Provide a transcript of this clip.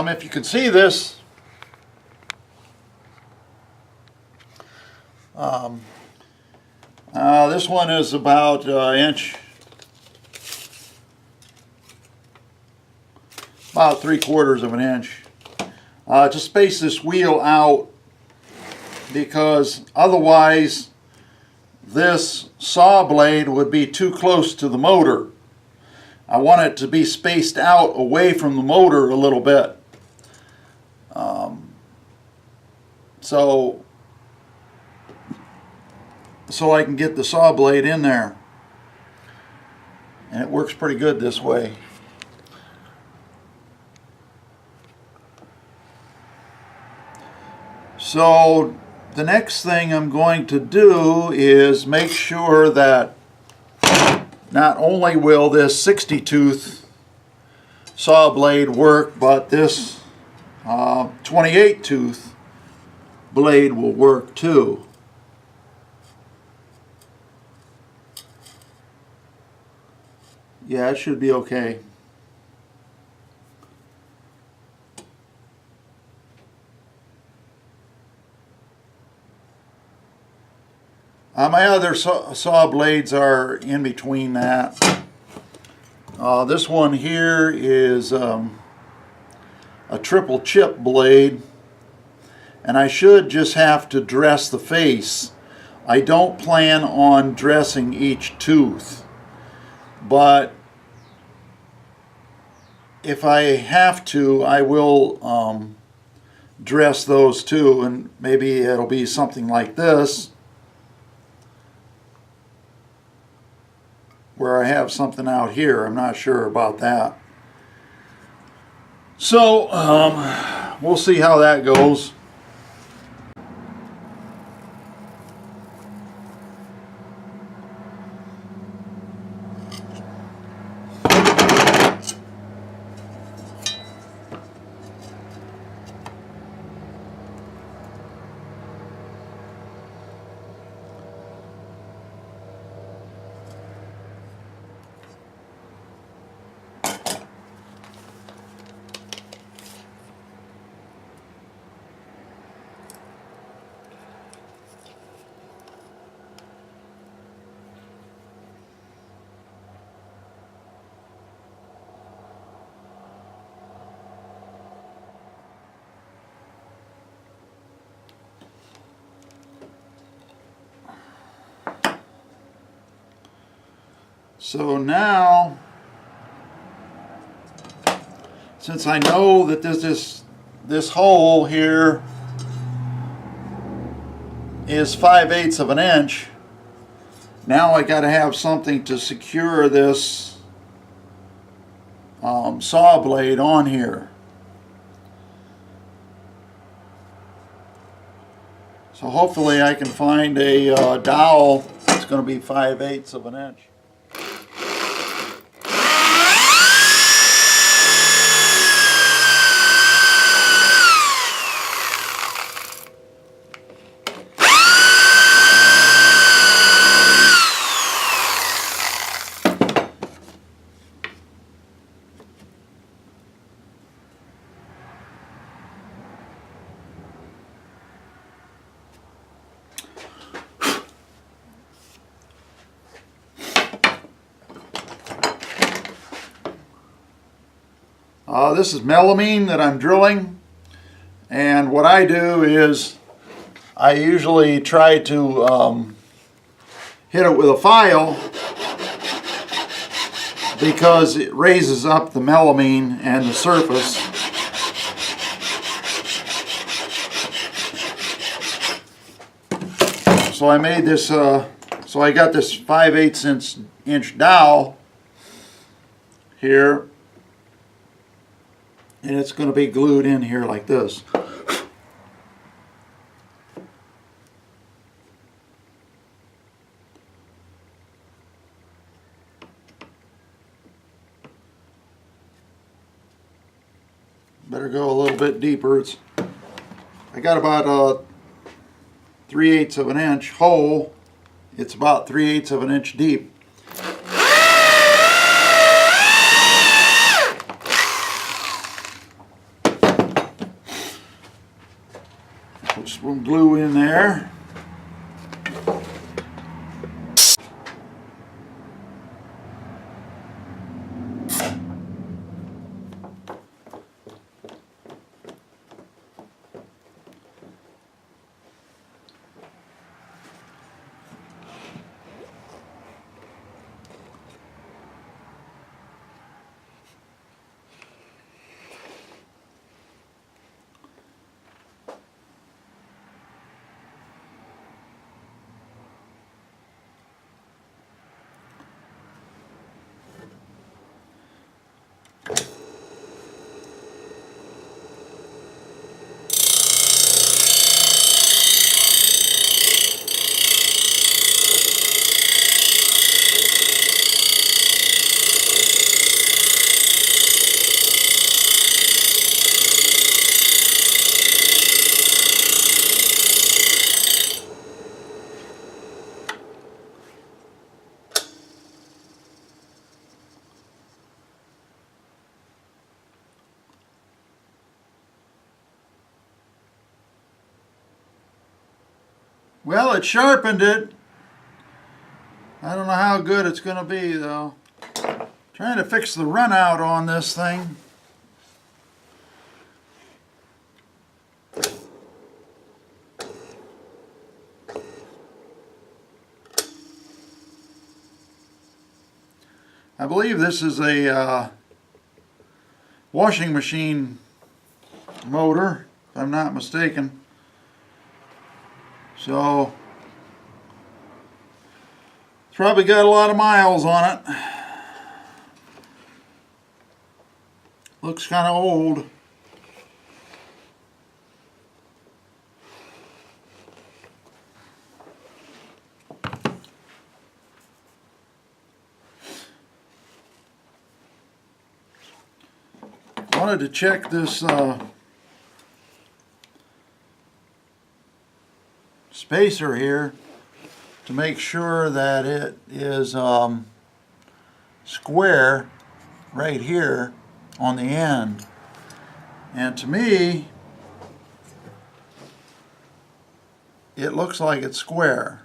If you can see this, this one is about an inch, about 3/4 of an inch. To space this wheel out, because otherwise this saw blade would be too close to the motor. I want it to be spaced out away from the motor a little bit. So I can get the saw blade in there. And it works pretty good this way. So the next thing I'm going to do is make sure that not only will this 60 tooth saw blade work, but this 28 tooth blade will work too. Yeah, it should be okay. My other saw blades are in between that. This one here is a triple chip blade, and I should just have to dress the face. I don't plan on dressing each tooth, but if I have to, I will dress those too, and maybe it'll be something like this, where I have something out here. I'm not sure about that. So we'll see how that goes. So now, since I know that this hole here is 5/8 of an inch, now I got to have something to secure this saw blade on here. So hopefully I can find a dowel that's going to be 5/8 of an inch. This is melamine that I'm drilling, and what I do is I usually try to hit it with a file, because it raises up the melamine and the surface. So I made this, so I got this 5/8 inch dowel here, and it's going to be glued in here like this. Better go a little bit deeper. I got about 3/8 of an inch hole. It's about 3/8 of an inch deep. Put some glue in there. Well, it sharpened it. I don't know how good it's going to be though. Trying to fix the run out on this thing. I believe this is a washing machine motor, if I'm not mistaken. So, it's probably got a lot of miles on it. Looks kind of old. Wanted to check this spacer here to make sure that it is square right here on the end, and to me it looks like it's square.